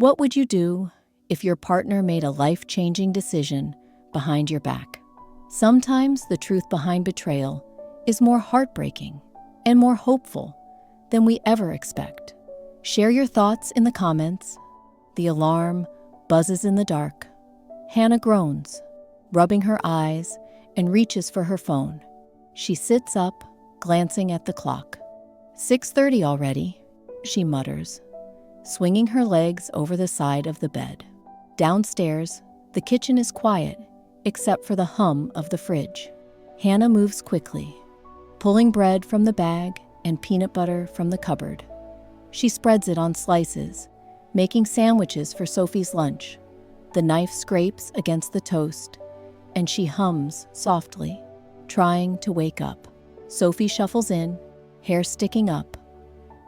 What would you do if your partner made a life-changing decision behind your back? Sometimes the truth behind betrayal is more heartbreaking and more hopeful than we ever expect. Share your thoughts in the comments. The alarm buzzes in the dark. Hannah groans, rubbing her eyes, and reaches for her phone. She sits up, glancing at the clock. 6:30 already, she mutters, swinging her legs over the side of the bed. Downstairs, the kitchen is quiet, except for the hum of the fridge. Hannah moves quickly, pulling bread from the bag and peanut butter from the cupboard. She spreads it on slices, making sandwiches for Sophie's lunch. The knife scrapes against the toast, and she hums softly, trying to wake up. Sophie shuffles in, hair sticking up,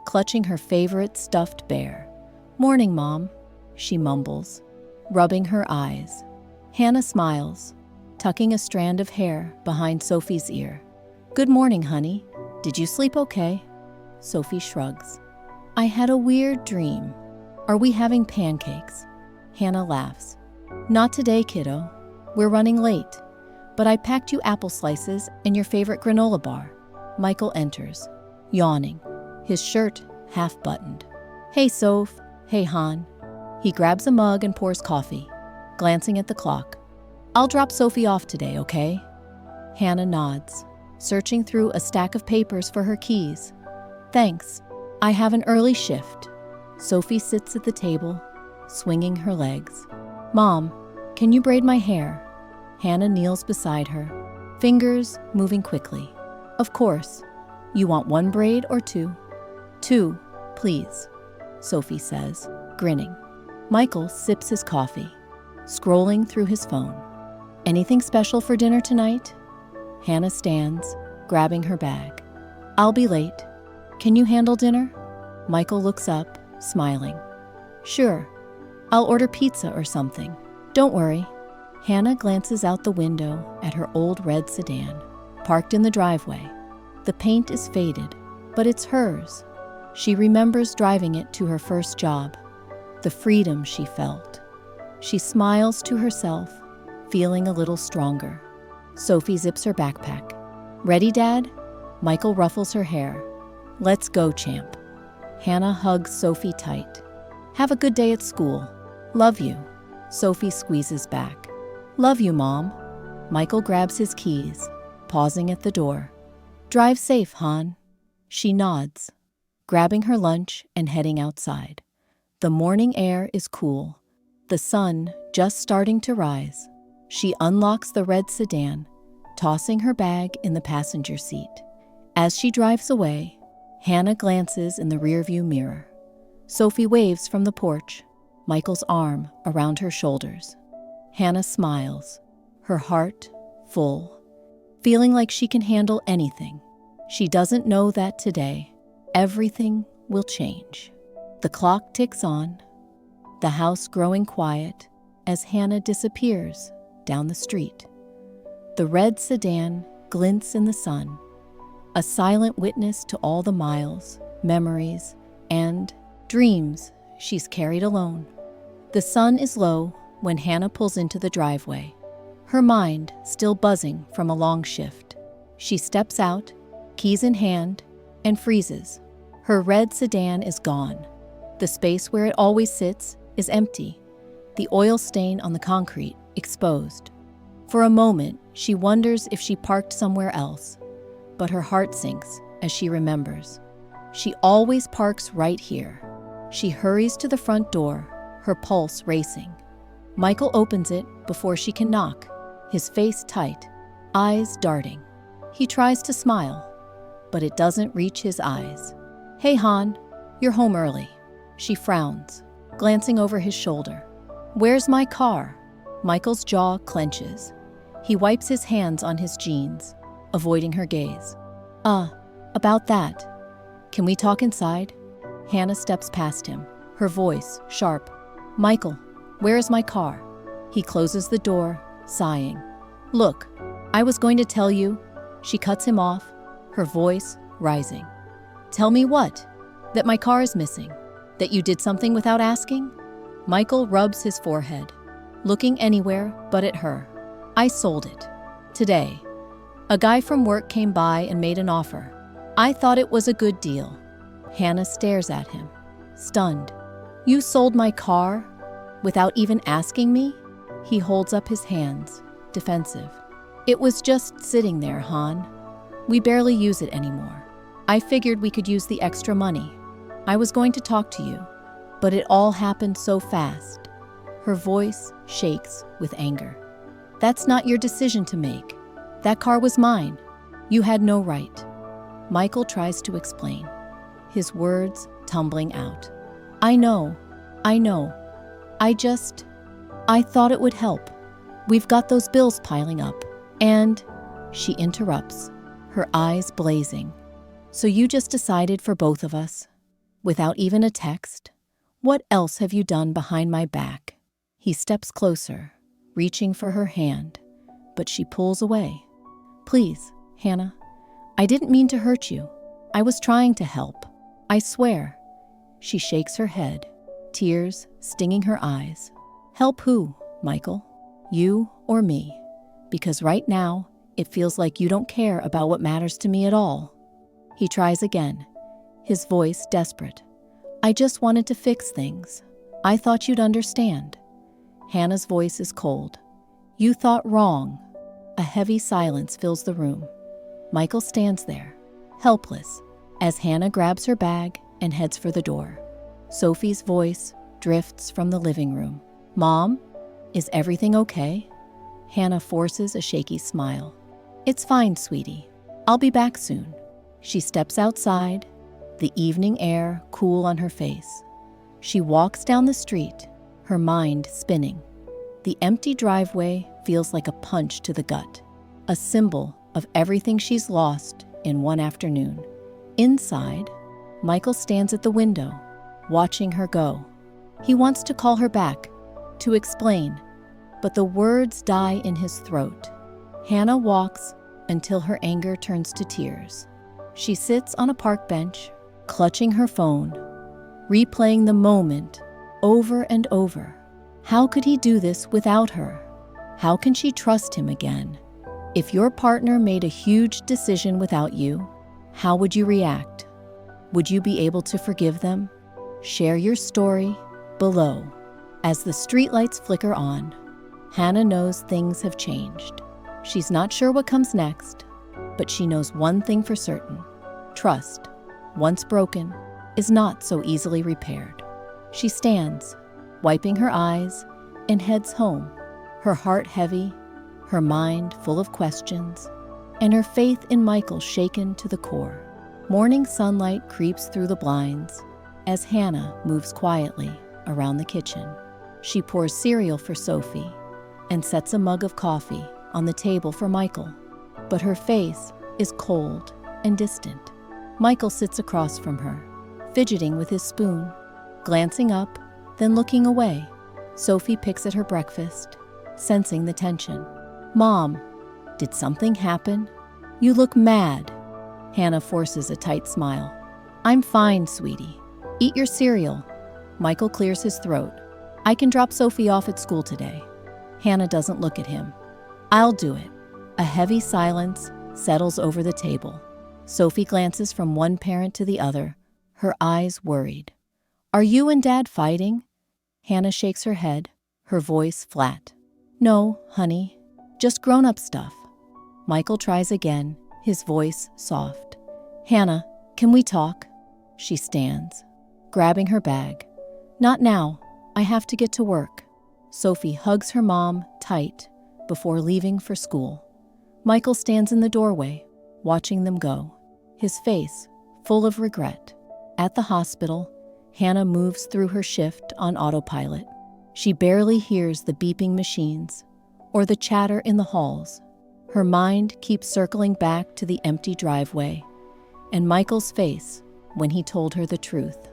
clutching her favorite stuffed bear. "Morning, Mom," she mumbles, rubbing her eyes. Hannah smiles, tucking a strand of hair behind Sophie's ear. "Good morning, honey. Did you sleep okay?" Sophie shrugs. "I had a weird dream. Are we having pancakes?" Hannah laughs. "Not today, kiddo. We're running late, but I packed you apple slices and your favorite granola bar." Michael enters, yawning, his shirt half buttoned. "Hey, Soph. Hey, Han." He grabs a mug and pours coffee, glancing at the clock. "I'll drop Sophie off today, okay?" Hannah nods, searching through a stack of papers for her keys. "Thanks. I have an early shift." Sophie sits at the table, swinging her legs. "Mom, can you braid my hair?" Hannah kneels beside her, fingers moving quickly. "Of course. You want one braid or two?" "Two, please," Sophie says, grinning. Michael sips his coffee, scrolling through his phone. "Anything special for dinner tonight?" Hannah stands, grabbing her bag. "I'll be late. Can you handle dinner?" Michael looks up, smiling. "Sure. I'll order pizza or something. Don't worry." Hannah glances out the window at her old red sedan, parked in the driveway. The paint is faded, but it's hers. She remembers driving it to her first job, the freedom she felt. She smiles to herself, feeling a little stronger. Sophie zips her backpack. "Ready, Dad?" Michael ruffles her hair. "Let's go, champ." Hannah hugs Sophie tight. "Have a good day at school. Love you." Sophie squeezes back. "Love you, Mom." Michael grabs his keys, pausing at the door. "Drive safe, Han." She nods, grabbing her lunch and heading outside. The morning air is cool, the sun just starting to rise. She unlocks the red sedan, tossing her bag in the passenger seat. As she drives away, Hannah glances in the rearview mirror. Sophie waves from the porch, Michael's arm around her shoulders. Hannah smiles, her heart full, feeling like she can handle anything. She doesn't know that today, everything will change. The clock ticks on, the house growing quiet as Hannah disappears down the street. The red sedan glints in the sun, a silent witness to all the miles, memories, and dreams she's carried alone. The sun is low when Hannah pulls into the driveway, her mind still buzzing from a long shift. She steps out, keys in hand, and freezes. Her red sedan is gone. The space where it always sits is empty, the oil stain on the concrete exposed. For a moment, she wonders if she parked somewhere else, but her heart sinks as she remembers. She always parks right here. She hurries to the front door, her pulse racing. Michael opens it before she can knock, his face tight, eyes darting. He tries to smile, but it doesn't reach his eyes. "Hey, Han, you're home early." She frowns, glancing over his shoulder. "Where's my car?" Michael's jaw clenches. He wipes his hands on his jeans, avoiding her gaze. About that. Can we talk inside?" Hannah steps past him, her voice sharp. "Michael, where is my car?" He closes the door, sighing. "Look, I was going to tell you." She cuts him off, her voice rising. "Tell me what? That my car is missing? That you did something without asking?" Michael rubs his forehead, looking anywhere but at her. I sold it. Today. A guy from work came by and made an offer. I thought it was a good deal. Hannah stares at him, stunned. You sold my car? Without even asking me? He holds up his hands, defensive. It was just sitting there, Han. We barely use it anymore. I figured we could use the extra money. I was going to talk to you, but it all happened so fast. Her voice shakes with anger. That's not your decision to make. That car was mine. You had no right. Michael tries to explain, his words tumbling out. I know. I thought it would help. We've got those bills piling up. And she interrupts, her eyes blazing. So you just decided for both of us? Without even a text? What else have you done behind my back? He steps closer, reaching for her hand, but she pulls away. Please, Hannah, I didn't mean to hurt you. I was trying to help. I swear. She shakes her head, tears stinging her eyes. Help who, Michael? You or me? Because right now, it feels like you don't care about what matters to me at all. He tries again, his voice desperate. I just wanted to fix things. I thought you'd understand. Hannah's voice is cold. You thought wrong. A heavy silence fills the room. Michael stands there, helpless, as Hannah grabs her bag and heads for the door. Sophie's voice drifts from the living room. Mom, is everything okay? Hannah forces a shaky smile. It's fine, sweetie. I'll be back soon. She steps outside, the evening air cool on her face. She walks down the street, her mind spinning. The empty driveway feels like a punch to the gut, a symbol of everything she's lost in one afternoon. Inside, Michael stands at the window, watching her go. He wants to call her back, to explain, but the words die in his throat. Hannah walks until her anger turns to tears. She sits on a park bench, clutching her phone, replaying the moment over and over. How could he do this without her? How can she trust him again? If your partner made a huge decision without you, how would you react? Would you be able to forgive them? Share your story below. As the streetlights flicker on, Hannah knows things have changed. She's not sure what comes next, but she knows one thing for certain. Trust, once broken, is not so easily repaired. She stands, wiping her eyes, and heads home, her heart heavy, her mind full of questions, and her faith in Michael shaken to the core. Morning sunlight creeps through the blinds as Hannah moves quietly around the kitchen. She pours cereal for Sophie and sets a mug of coffee on the table for Michael, but her face is cold and distant. Michael sits across from her, fidgeting with his spoon, glancing up, then looking away. Sophie picks at her breakfast, sensing the tension. Mom, did something happen? You look mad. Hannah forces a tight smile. I'm fine, sweetie. Eat your cereal. Michael clears his throat. I can drop Sophie off at school today. Hannah doesn't look at him. I'll do it. A heavy silence settles over the table. Sophie glances from one parent to the other, her eyes worried. Are you and Dad fighting? Hannah shakes her head, her voice flat. No, honey, just grown-up stuff. Michael tries again, his voice soft. Hannah, can we talk? She stands, grabbing her bag. Not now. I have to get to work. Sophie hugs her mom tight before leaving for school. Michael stands in the doorway, watching them go, his face full of regret. At the hospital, Hannah moves through her shift on autopilot. She barely hears the beeping machines or the chatter in the halls. Her mind keeps circling back to the empty driveway and Michael's face when he told her the truth.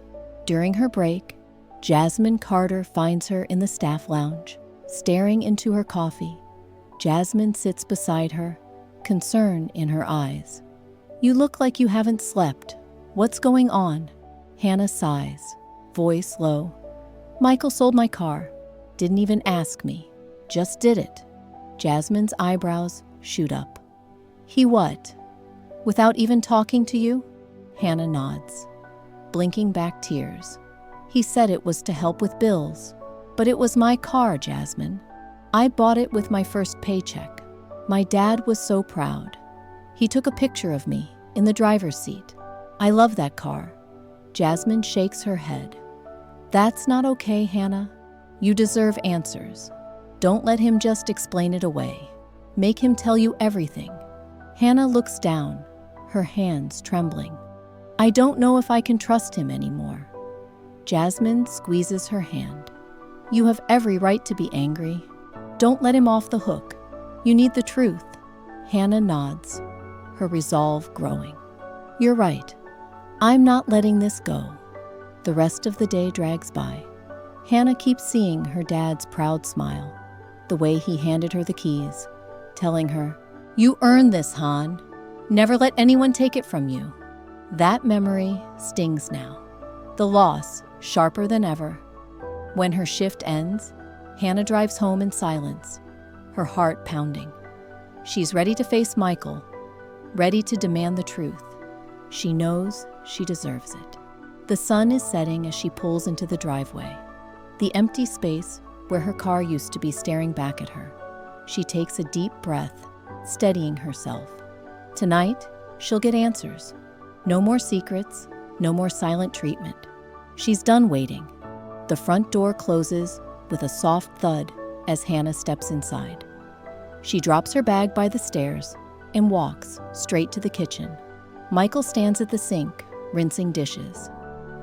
During her break, Jasmine Carter finds her in the staff lounge, staring into her coffee. Jasmine sits beside her, concern in her eyes. You look like you haven't slept. What's going on? Hannah sighs, voice low. Michael sold my car. Didn't even ask me. Just did it. Jasmine's eyebrows shoot up. He what? Without even talking to you? Hannah nods, blinking back tears. He said it was to help with bills. But it was my car, Jasmine. I bought it with my first paycheck. My dad was so proud. He took a picture of me in the driver's seat. I love that car. Jasmine shakes her head. That's not okay, Hannah. You deserve answers. Don't let him just explain it away. Make him tell you everything. Hannah looks down, her hands trembling. I don't know if I can trust him anymore. Jasmine squeezes her hand. You have every right to be angry. Don't let him off the hook. You need the truth. Hannah nods, her resolve growing. You're right. I'm not letting this go. The rest of the day drags by. Hannah keeps seeing her dad's proud smile, the way he handed her the keys, telling her, You earned this, Han. Never let anyone take it from you. That memory stings now. The loss, sharper than ever. When her shift ends, Hannah drives home in silence, her heart pounding. She's ready to face Michael, ready to demand the truth. She knows she deserves it. The sun is setting as she pulls into the driveway, the empty space where her car used to be staring back at her. She takes a deep breath, steadying herself. Tonight, she'll get answers. No more secrets, no more silent treatment. She's done waiting. The front door closes with a soft thud as Hannah steps inside. She drops her bag by the stairs and walks straight to the kitchen. Michael stands at the sink, rinsing dishes.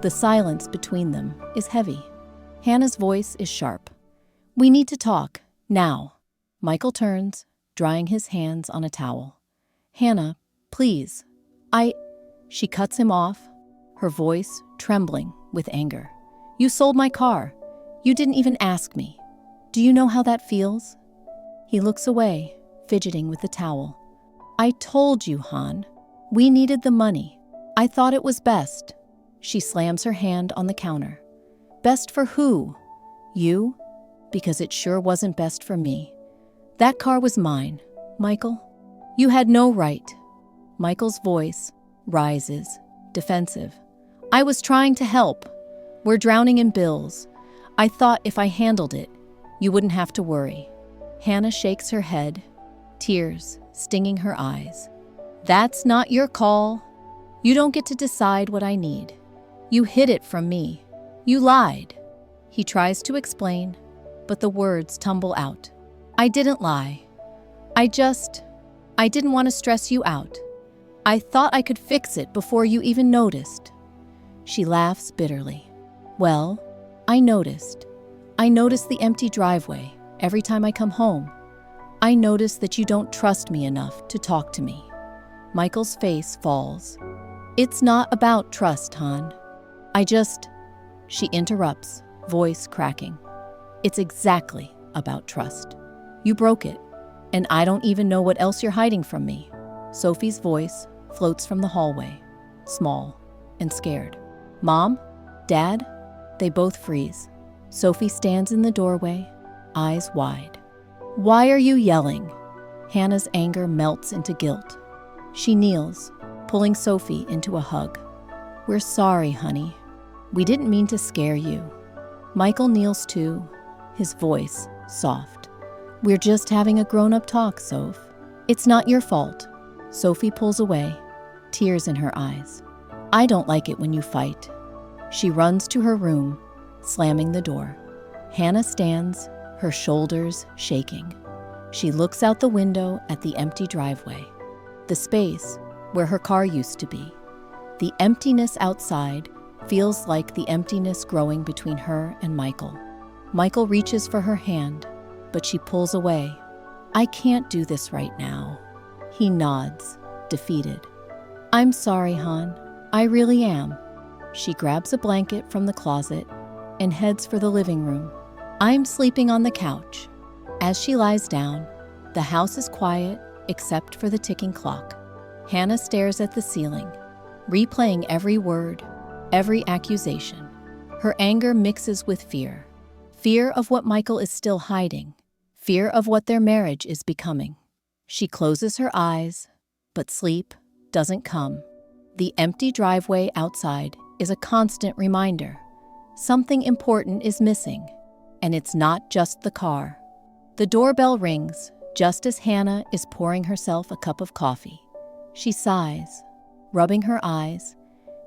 The silence between them is heavy. Hannah's voice is sharp. We need to talk, now. Michael turns, drying his hands on a towel. Hannah, please. She cuts him off, her voice trembling with anger. You sold my car. You didn't even ask me. Do you know how that feels? He looks away, fidgeting with the towel. I told you, Han. We needed the money. I thought it was best. She slams her hand on the counter. Best for who? You? Because it sure wasn't best for me. That car was mine, Michael. You had no right. Michael's voice rises, defensive. I was trying to help. We're drowning in bills. I thought if I handled it, you wouldn't have to worry. Hannah shakes her head, tears stinging her eyes. That's not your call. You don't get to decide what I need. You hid it from me. You lied. He tries to explain, but the words tumble out. I didn't lie. I didn't want to stress you out. I thought I could fix it before you even noticed. She laughs bitterly. Well, I noticed. I noticed the empty driveway every time I come home. I noticed that you don't trust me enough to talk to me. Michael's face falls. It's not about trust, Han. She interrupts, voice cracking. It's exactly about trust. You broke it, and I don't even know what else you're hiding from me. Sophie's voice floats from the hallway, small and scared. Mom? Dad? They both freeze. Sophie stands in the doorway, eyes wide. Why are you yelling? Hannah's anger melts into guilt. She kneels, pulling Sophie into a hug. We're sorry, honey. We didn't mean to scare you. Michael kneels too, his voice soft. We're just having a grown-up talk, Soph. It's not your fault. Sophie pulls away, tears in her eyes. I don't like it when you fight. She runs to her room, slamming the door. Hannah stands, her shoulders shaking. She looks out the window at the empty driveway, the space where her car used to be. The emptiness outside feels like the emptiness growing between her and Michael. Michael reaches for her hand, but she pulls away. I can't do this right now. He nods, defeated. I'm sorry, Han. I really am. She grabs a blanket from the closet and heads for the living room. I'm sleeping on the couch. As she lies down, the house is quiet except for the ticking clock. Hannah stares at the ceiling, replaying every word, every accusation. Her anger mixes with fear. Fear of what Michael is still hiding. Fear of what their marriage is becoming. She closes her eyes, but sleep doesn't come. The empty driveway outside is a constant reminder. Something important is missing, and it's not just the car. The doorbell rings just as Hannah is pouring herself a cup of coffee. She sighs, rubbing her eyes,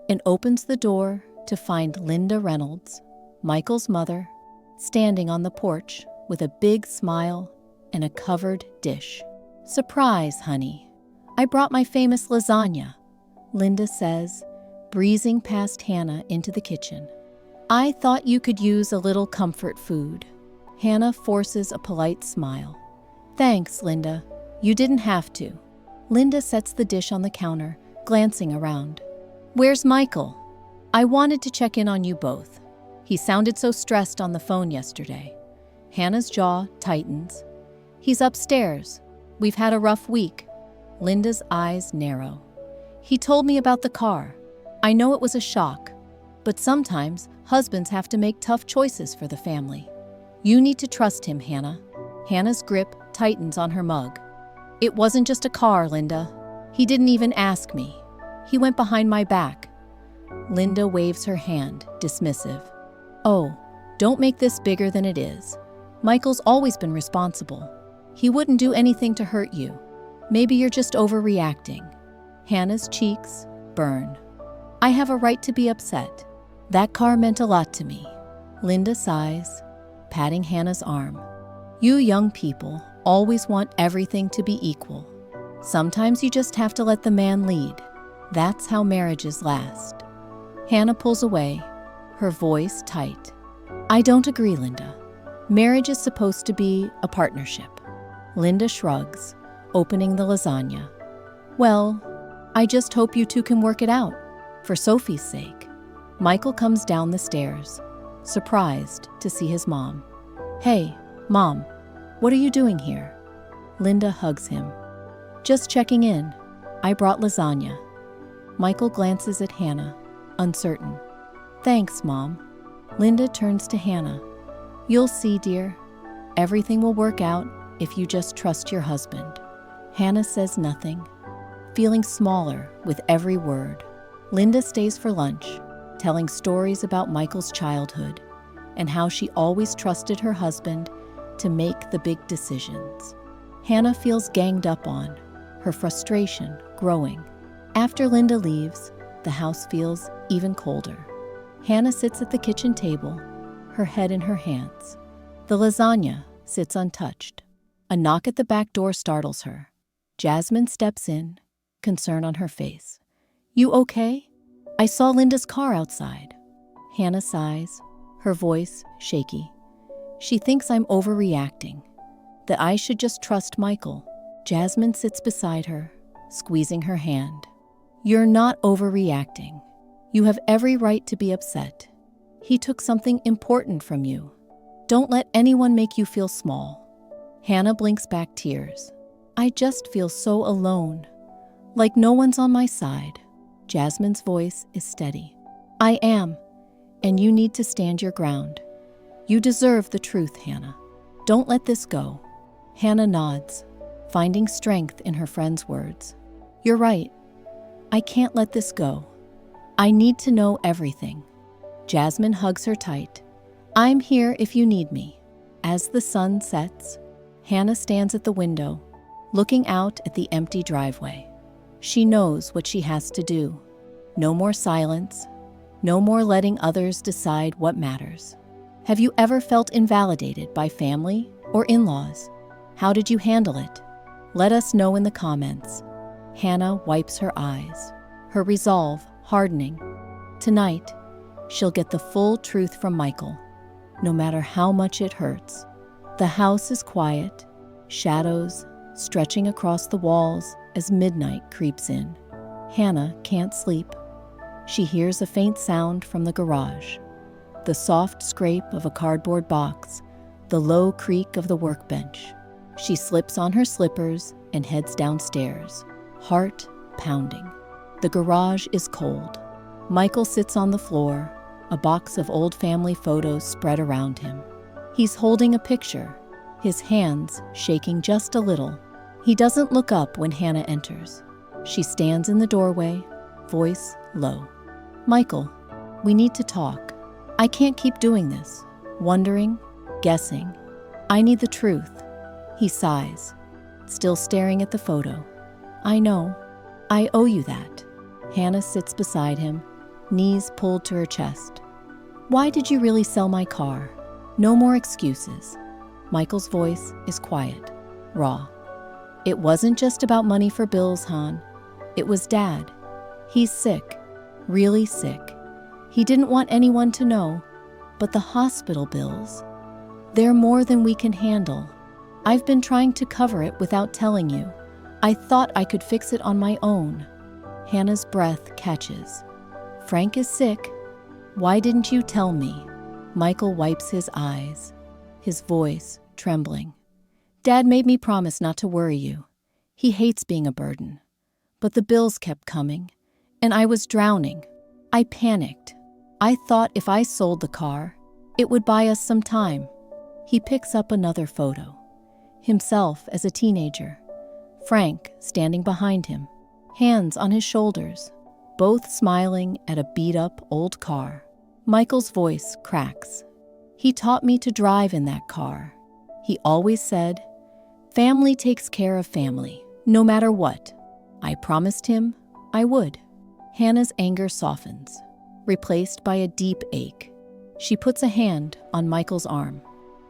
and opens the door to find Linda Reynolds, Michael's mother, standing on the porch with a big smile and a covered dish. "Surprise, honey. I brought my famous lasagna," Linda says, breezing past Hannah into the kitchen. "I thought you could use a little comfort food." Hannah forces a polite smile. "Thanks, Linda. You didn't have to." Linda sets the dish on the counter, glancing around. "Where's Michael? I wanted to check in on you both. He sounded so stressed on the phone yesterday." Hannah's jaw tightens. "He's upstairs. We've had a rough week." Linda's eyes narrow. "He told me about the car. I know it was a shock, but sometimes husbands have to make tough choices for the family. You need to trust him, Hannah." Hannah's grip tightens on her mug. "It wasn't just a car, Linda. He didn't even ask me. He went behind my back." Linda waves her hand, dismissive. "Oh, don't make this bigger than it is. Michael's always been responsible. He wouldn't do anything to hurt you. Maybe you're just overreacting." Hannah's cheeks burn. "I have a right to be upset. That car meant a lot to me." Linda sighs, patting Hannah's arm. "You young people always want everything to be equal. Sometimes you just have to let the man lead. That's how marriages last." Hannah pulls away, her voice tight. "I don't agree, Linda. Marriage is supposed to be a partnership." Linda shrugs, opening the lasagna. "Well, I just hope you two can work it out, for Sophie's sake." Michael comes down the stairs, surprised to see his mom. "Hey, Mom, what are you doing here?" Linda hugs him. "Just checking in. I brought lasagna." Michael glances at Hannah, uncertain. "Thanks, Mom." Linda turns to Hannah. "You'll see, dear. Everything will work out if you just trust your husband." Hannah says nothing, feeling smaller with every word. Linda stays for lunch, telling stories about Michael's childhood and how she always trusted her husband to make the big decisions. Hannah feels ganged up on, her frustration growing. After Linda leaves, the house feels even colder. Hannah sits at the kitchen table, her head in her hands. The lasagna sits untouched. A knock at the back door startles her. Jasmine steps in, concern on her face. "You okay? I saw Linda's car outside." Hannah sighs, her voice shaky. She thinks I'm overreacting, that I should just trust Michael. Jasmine sits beside her, squeezing her hand. "You're not overreacting. You have every right to be upset. He took something important from you. Don't let anyone make you feel small." Hannah blinks back tears. "I just feel so alone, like no one's on my side." Jasmine's voice is steady. "I am, and you need to stand your ground. You deserve the truth, Hannah. Don't let this go." Hannah nods, finding strength in her friend's words. "You're right. I can't let this go. I need to know everything." Jasmine hugs her tight. "I'm here if you need me." As the sun sets, Hannah stands at the window, looking out at the empty driveway. She knows what she has to do. No more silence, no more letting others decide what matters. Have you ever felt invalidated by family or in-laws? How did you handle it? Let us know in the comments. Hannah wipes her eyes, her resolve hardening. Tonight, she'll get the full truth from Michael, no matter how much it hurts. The house is quiet, shadows stretching across the walls as midnight creeps in. Hannah can't sleep. She hears a faint sound from the garage, the soft scrape of a cardboard box, the low creak of the workbench. She slips on her slippers and heads downstairs, heart pounding. The garage is cold. Michael sits on the floor, a box of old family photos spread around him. He's holding a picture, his hands shaking just a little. He doesn't look up when Hannah enters. She stands in the doorway, voice low. "Michael, we need to talk. I can't keep doing this, wondering, guessing. I need the truth." He sighs, still staring at the photo. "I know. I owe you that." Hannah sits beside him, knees pulled to her chest. "Why did you really sell my car? No more excuses." Michael's voice is quiet, raw. "It wasn't just about money for bills, Han. It was Dad. He's sick, really sick. He didn't want anyone to know, but the hospital bills, they're more than we can handle. I've been trying to cover it without telling you. I thought I could fix it on my own." Hannah's breath catches. "Frank is sick. Why didn't you tell me?" Michael wipes his eyes, his voice trembling. "Dad made me promise not to worry you. He hates being a burden. But the bills kept coming, and I was drowning. I panicked. I thought if I sold the car, it would buy us some time." He picks up another photo, himself as a teenager, Frank standing behind him, hands on his shoulders, both smiling at a beat-up old car. Michael's voice cracks. "He taught me to drive in that car. He always said, 'Family takes care of family, no matter what.' I promised him I would." Hannah's anger softens, replaced by a deep ache. She puts a hand on Michael's arm.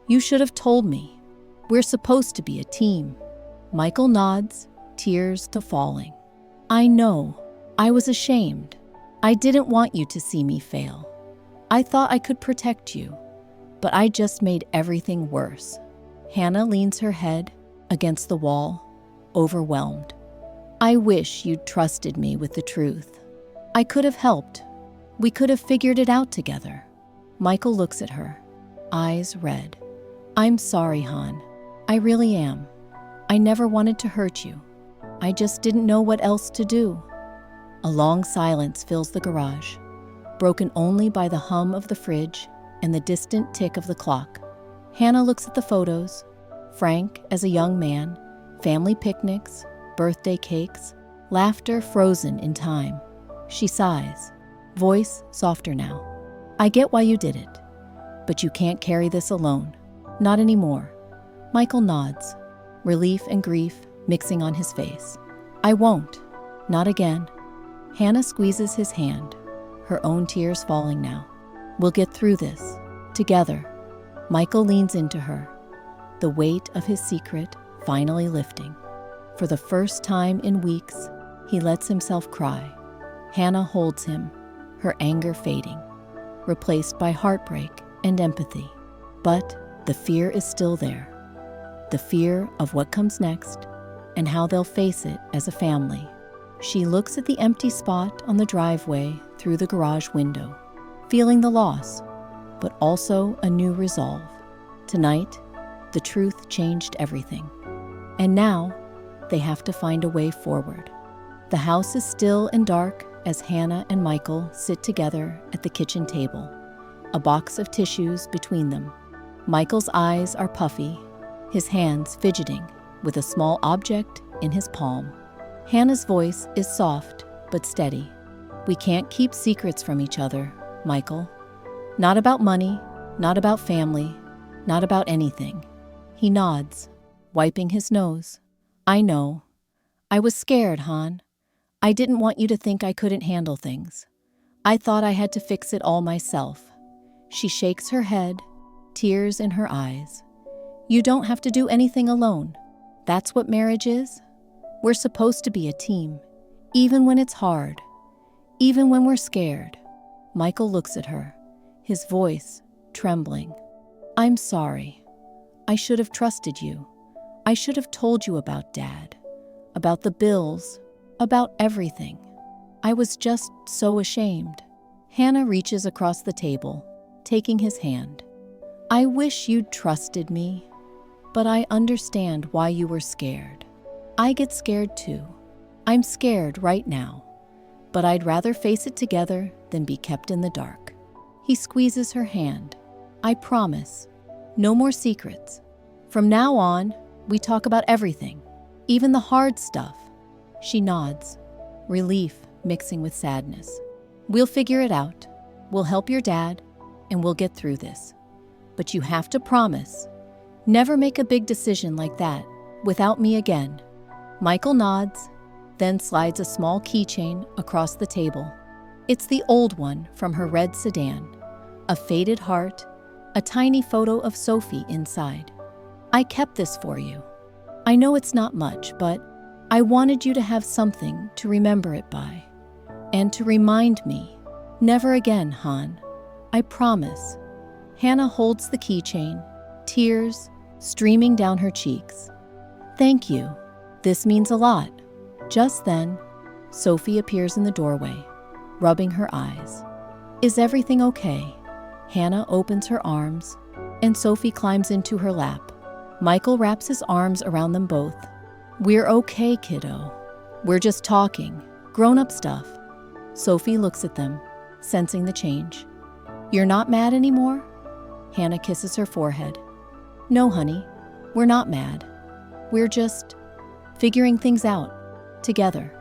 "You should have told me. We're supposed to be a team." Michael nods, tears to falling. "I know. I was ashamed. I didn't want you to see me fail. I thought I could protect you, but I just made everything worse." Hannah leans her head against the wall, overwhelmed. "I wish you'd trusted me with the truth. I could have helped. We could have figured it out together." Michael looks at her, eyes red. "I'm sorry, Han. I really am. I never wanted to hurt you. I just didn't know what else to do." A long silence fills the garage, broken only by the hum of the fridge and the distant tick of the clock. Hannah looks at the photos, Frank as a young man, family picnics, birthday cakes, laughter frozen in time. She sighs, voice softer now. "I get why you did it, but you can't carry this alone. Not anymore." Michael nods, relief and grief mixing on his face. "I won't. Not again." Hannah squeezes his hand, her own tears falling now. "We'll get through this, together." Michael leans into her, the weight of his secret finally lifting. For the first time in weeks, he lets himself cry. Hannah holds him, her anger fading, replaced by heartbreak and empathy. But the fear is still there. The fear of what comes next and how they'll face it as a family. She looks at the empty spot on the driveway through the garage window, feeling the loss, but also a new resolve. Tonight, the truth changed everything. And now, they have to find a way forward. The house is still and dark as Hannah and Michael sit together at the kitchen table, a box of tissues between them. Michael's eyes are puffy, his hands fidgeting with a small object in his palm. Hannah's voice is soft but steady. "We can't keep secrets from each other, Michael. Not about money, not about family, not about anything." He nods, wiping his nose. "I know. I was scared, Han. I didn't want you to think I couldn't handle things. I thought I had to fix it all myself." She shakes her head, tears in her eyes. "You don't have to do anything alone. That's what marriage is. We're supposed to be a team, even when it's hard, even when we're scared." Michael looks at her, his voice trembling. "I'm sorry. I should have trusted you. I should have told you about Dad, about the bills, about everything. I was just so ashamed." Hannah reaches across the table, taking his hand. "I wish you'd trusted me, but I understand why you were scared. I get scared too. I'm scared right now, but I'd rather face it together than be kept in the dark." He squeezes her hand. I promise. No more secrets. From now on, we talk about everything, even the hard stuff. She nods, relief mixing with sadness. We'll figure it out. We'll help your dad, and we'll get through this. But you have to promise. Never make a big decision like that without me again. Michael nods, then slides a small keychain across the table. It's the old one from her red sedan. A faded heart, a tiny photo of Sophie inside. I kept this for you. I know it's not much, but I wanted you to have something to remember it by. And to remind me, never again, Han. I promise. Hannah holds the keychain, tears streaming down her cheeks. Thank you. This means a lot. Just then, Sophie appears in the doorway, rubbing her eyes. Is everything okay? Hannah opens her arms, and Sophie climbs into her lap. Michael wraps his arms around them both. We're okay, kiddo. We're just talking, grown-up stuff. Sophie looks at them, sensing the change. You're not mad anymore? Hannah kisses her forehead. No, honey, we're not mad. We're just figuring things out, together.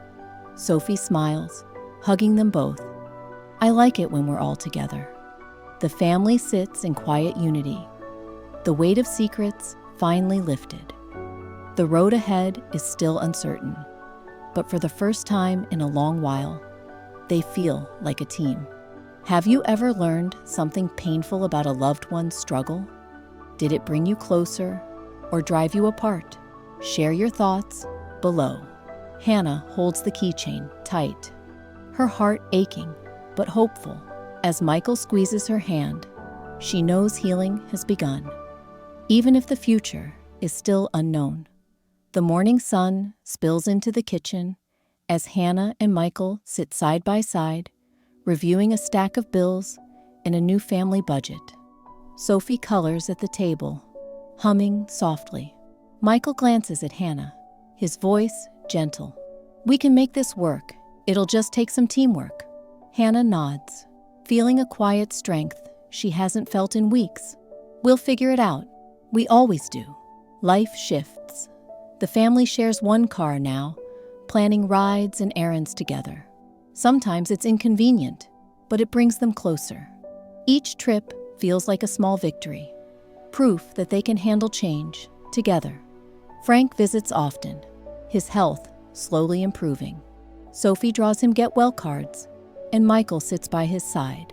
Sophie smiles, hugging them both. I like it when we're all together. The family sits in quiet unity. The weight of secrets finally lifted. The road ahead is still uncertain, but for the first time in a long while, they feel like a team. Have you ever learned something painful about a loved one's struggle? Did it bring you closer or drive you apart? Share your thoughts below. Hannah holds the keychain tight, her heart aching but hopeful. As Michael squeezes her hand, she knows healing has begun, even if the future is still unknown. The morning sun spills into the kitchen as Hannah and Michael sit side by side, reviewing a stack of bills and a new family budget. Sophie colors at the table, humming softly. Michael glances at Hannah, his voice gentle. We can make this work. It'll just take some teamwork. Hannah nods, feeling a quiet strength she hasn't felt in weeks. We'll figure it out. We always do. Life shifts. The family shares one car now, planning rides and errands together. Sometimes it's inconvenient, but it brings them closer. Each trip feels like a small victory, proof that they can handle change together. Frank visits often, his health slowly improving. Sophie draws him get-well cards, and Michael sits by his side,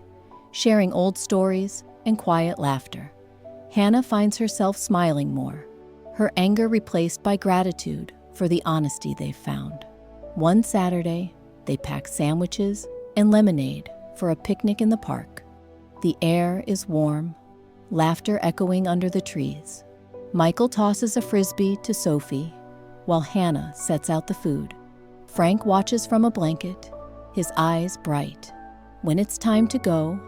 sharing old stories and quiet laughter. Hannah finds herself smiling more, her anger replaced by gratitude for the honesty they've found. One Saturday, they pack sandwiches and lemonade for a picnic in the park. The air is warm, laughter echoing under the trees. Michael tosses a frisbee to Sophie, while Hannah sets out the food. Frank watches from a blanket, his eyes bright. When it's time to go,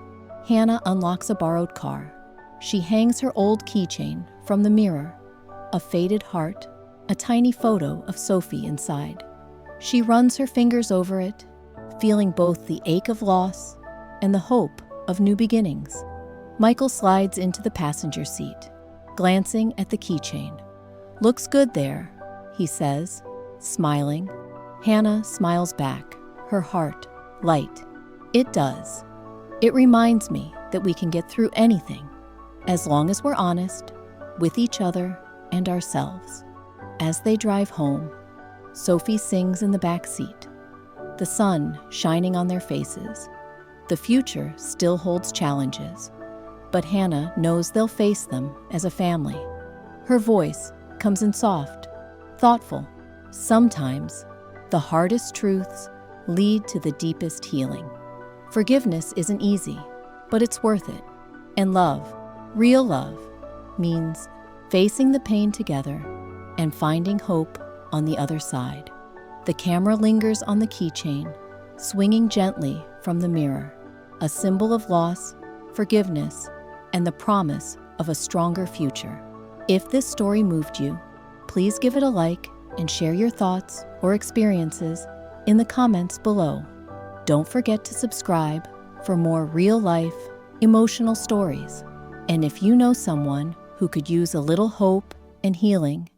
Hannah unlocks a borrowed car. She hangs her old keychain from the mirror, a faded heart, a tiny photo of Sophie inside. She runs her fingers over it, feeling both the ache of loss and the hope of new beginnings. Michael slides into the passenger seat, glancing at the keychain. Looks good there, he says, smiling. Hannah smiles back, her heart light. It does. It reminds me that we can get through anything, as long as we're honest with each other and ourselves. As they drive home, Sophie sings in the back seat, the sun shining on their faces. The future still holds challenges, but Hannah knows they'll face them as a family. Her voice comes in soft, thoughtful. Sometimes, the hardest truths lead to the deepest healing. Forgiveness isn't easy, but it's worth it. And love, real love, means facing the pain together and finding hope on the other side. The camera lingers on the keychain, swinging gently from the mirror, a symbol of loss, forgiveness, and the promise of a stronger future. If this story moved you, please give it a like and share your thoughts or experiences in the comments below. Don't forget to subscribe for more real-life, emotional stories. And if you know someone who could use a little hope and healing,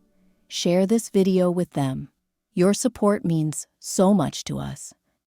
share this video with them. Your support means so much to us.